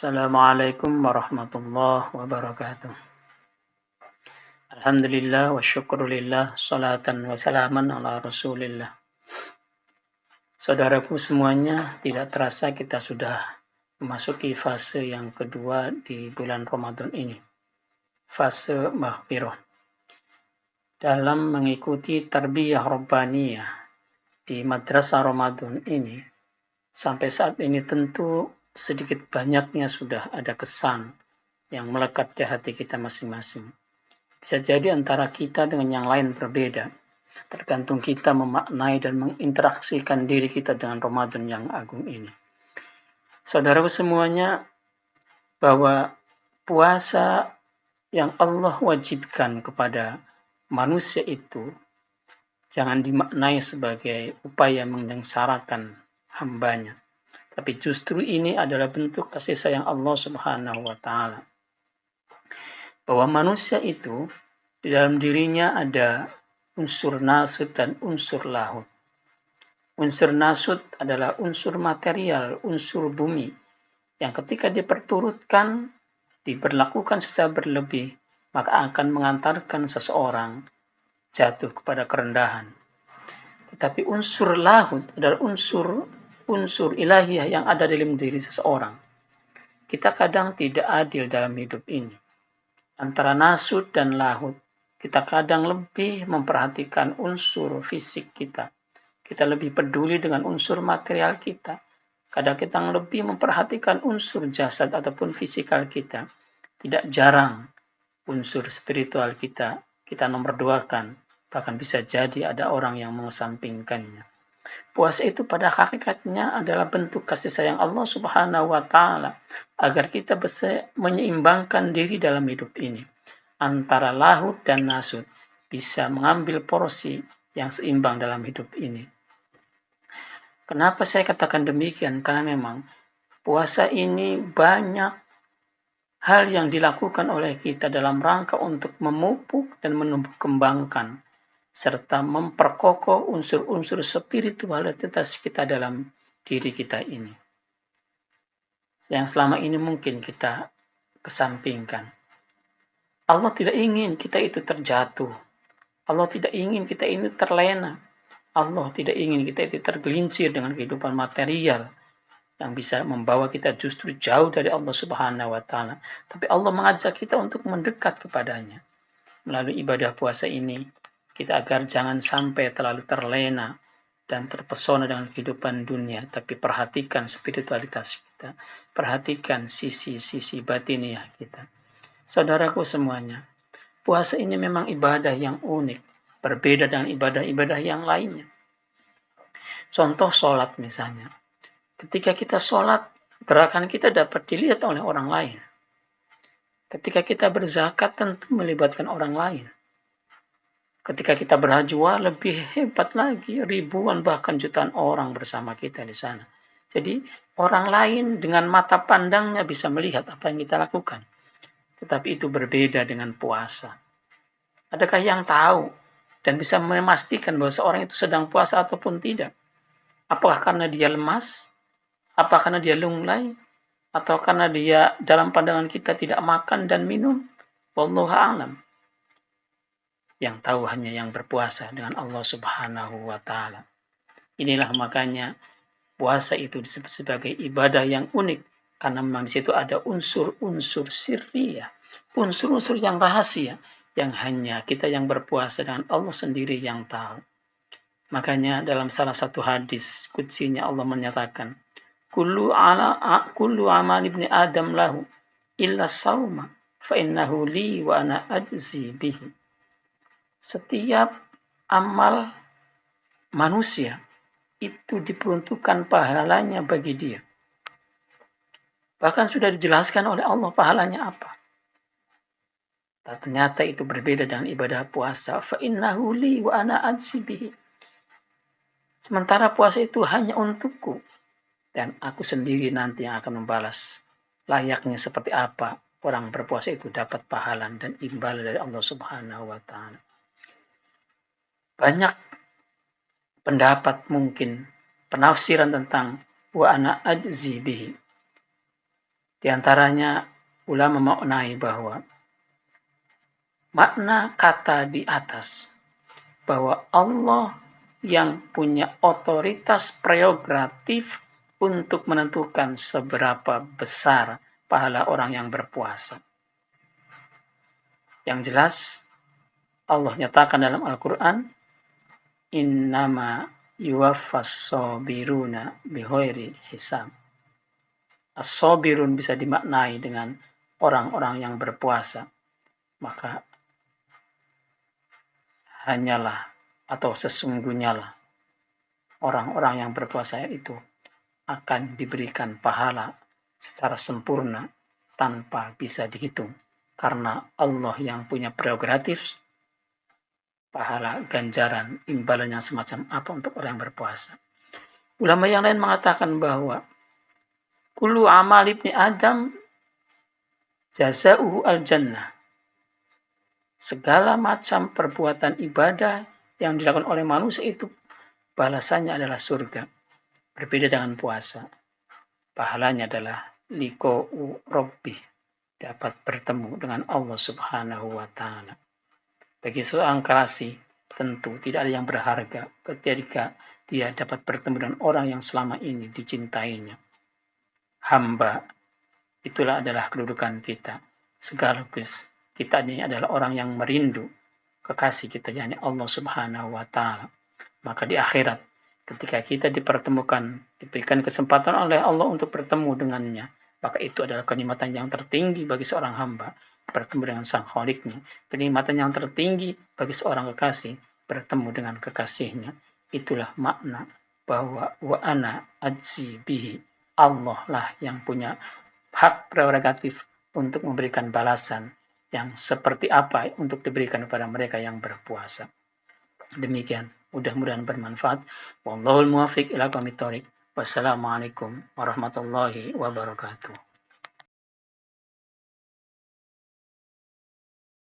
Assalamualaikum warahmatullahi wabarakatuh. Alhamdulillah wa syukrulillah salatan wa salaman ala rasulillah. Saudaraku semuanya, tidak terasa kita sudah memasuki fase yang kedua di bulan Ramadan ini. Fase maghfirah. Dalam mengikuti tarbiyah rabbaniyah di madrasah Ramadan ini, sampai saat ini tentu sedikit banyaknya sudah ada kesan yang melekat di hati kita masing-masing. Bisa jadi antara kita dengan yang lain berbeda, tergantung kita memaknai dan menginteraksikan diri kita dengan Ramadan yang agung ini. Saudaraku semuanya, bahwa puasa yang Allah wajibkan kepada manusia itu jangan dimaknai sebagai upaya menyengsarakan hambanya, tapi justru ini adalah bentuk kasih sayang Allah Subhanahu wa Ta'ala. Bahwa manusia itu di dalam dirinya ada unsur nasut dan unsur lahut. Unsur nasut adalah unsur material, unsur bumi, yang ketika diperturutkan, diberlakukan secara berlebih, maka akan mengantarkan seseorang jatuh kepada kerendahan. Tetapi unsur lahut adalah unsur ilahiyah yang ada dalam diri seseorang. Kita kadang tidak adil dalam hidup ini. Antara nasut dan lahut, kita kadang lebih memperhatikan unsur fisik kita. Kita lebih peduli dengan unsur material kita. Kadang kita lebih memperhatikan unsur jasad ataupun fisikal kita. Tidak jarang unsur spiritual kita nomor duakan. Bahkan bisa jadi ada orang yang mengesampingkannya. Puasa itu pada hakikatnya adalah bentuk kasih sayang Allah Subhanahu wa Ta'ala agar kita bisa menyeimbangkan diri dalam hidup ini. Antara lahut dan nasut bisa mengambil porsi yang seimbang dalam hidup ini. Kenapa saya katakan demikian? Karena memang puasa ini banyak hal yang dilakukan oleh kita dalam rangka untuk memupuk dan menumbuh kembangkan serta memperkokoh unsur-unsur spiritualitas kita dalam diri kita ini. Yang selama ini mungkin kita kesampingkan. Allah tidak ingin kita itu terjatuh. Allah tidak ingin kita ini terlena. Allah tidak ingin kita itu tergelincir dengan kehidupan material yang bisa membawa kita justru jauh dari Allah Subhanahu wa Ta'ala. Tapi Allah mengajak kita untuk mendekat kepadanya. Melalui ibadah puasa ini, kita agar jangan sampai terlalu terlena dan terpesona dengan kehidupan dunia, tapi perhatikan spiritualitas kita, perhatikan sisi-sisi batiniah kita. Saudaraku semuanya, puasa ini memang ibadah yang unik, berbeda dengan ibadah-ibadah yang lainnya. Contoh sholat misalnya. Ketika kita sholat, gerakan kita dapat dilihat oleh orang lain. Ketika kita berzakat, tentu melibatkan orang lain. Ketika kita berhaji, lebih hebat lagi, ribuan bahkan jutaan orang bersama kita di sana. Jadi orang lain dengan mata pandangnya bisa melihat apa yang kita lakukan. Tetapi itu berbeda dengan puasa. Adakah yang tahu dan bisa memastikan bahwa seorang itu sedang puasa ataupun tidak? Apakah karena dia lemas? Apakah karena dia lunglai? Atau karena dia dalam pandangan kita tidak makan dan minum? Wallahu a'lam. Yang tahu hanya yang berpuasa dengan Allah Subhanahu wa Ta'ala. Inilah makanya puasa itu disebut sebagai ibadah yang unik karena memang di situ ada unsur-unsur sirriyah, unsur-unsur yang rahasia yang hanya kita yang berpuasa dengan Allah sendiri yang tahu. Makanya dalam salah satu hadis qudsinya Allah menyatakan, kullu amal ibni Adam lahu illa sauma fa innahu li wa ana ajzi bihi. Setiap amal manusia itu diperuntukkan pahalanya bagi dia. Bahkan sudah dijelaskan oleh Allah pahalanya apa. Ternyata itu berbeda dengan ibadah puasa. Fa innahu li wa ana ajzi bihi. Sementara puasa itu hanya untukku dan aku sendiri nanti yang akan membalas. Layaknya seperti apa orang berpuasa itu dapat pahala dan imbalan dari Allah Subhanahu wa Ta'ala. Banyak pendapat mungkin penafsiran tentang wa ana ajzi bihi. Di antaranya ulama memaknai bahwa makna kata di atas, bahwa Allah yang punya otoritas prerogatif untuk menentukan seberapa besar pahala orang yang berpuasa. Yang jelas, Allah nyatakan dalam Al-Quran, innama yuwaffas sabiruna bighairi hisab. As-sabirun bisa dimaknai dengan orang-orang yang berpuasa. Maka hanyalah atau sesungguhnya lah orang-orang yang berpuasa itu akan diberikan pahala secara sempurna tanpa bisa dihitung. Karena Allah yang punya prerogatif, pahala, ganjaran, imbalannya semacam apa untuk orang yang berpuasa. Ulama yang lain mengatakan bahwa kullu amal ibni Adam jazauhu al-jannah. Segala macam perbuatan ibadah yang dilakukan oleh manusia itu balasannya adalah surga. Berbeda dengan puasa. Pahalanya adalah liqa'u rabbih, dapat bertemu dengan Allah Subhanahu wa taala. Bagi seorang kekasih, tentu tidak ada yang berharga ketika dia dapat bertemu dengan orang yang selama ini dicintainya. Hamba, itulah adalah kedudukan kita. Sekaligus kita ini adalah orang yang merindu kekasih kita, yakni Allah Subhanahu wa taala. Maka di akhirat, ketika kita dipertemukan, diberikan kesempatan oleh Allah untuk bertemu dengannya, maka itu adalah kenikmatan yang tertinggi bagi seorang hamba, bertemu dengan sang Khaliqnya. Kenikmatan yang tertinggi bagi seorang kekasih, bertemu dengan kekasihnya. Itulah makna bahwa wa ana ajzi bihi. Allah lah yang punya hak prerogatif untuk memberikan balasan yang seperti apa untuk diberikan kepada mereka yang berpuasa. Demikian, mudah-mudahan bermanfaat. Wallahul muwaffiq ila aqwamit thoriq. Wassalamualaikum warahmatullahi wabarakatuh.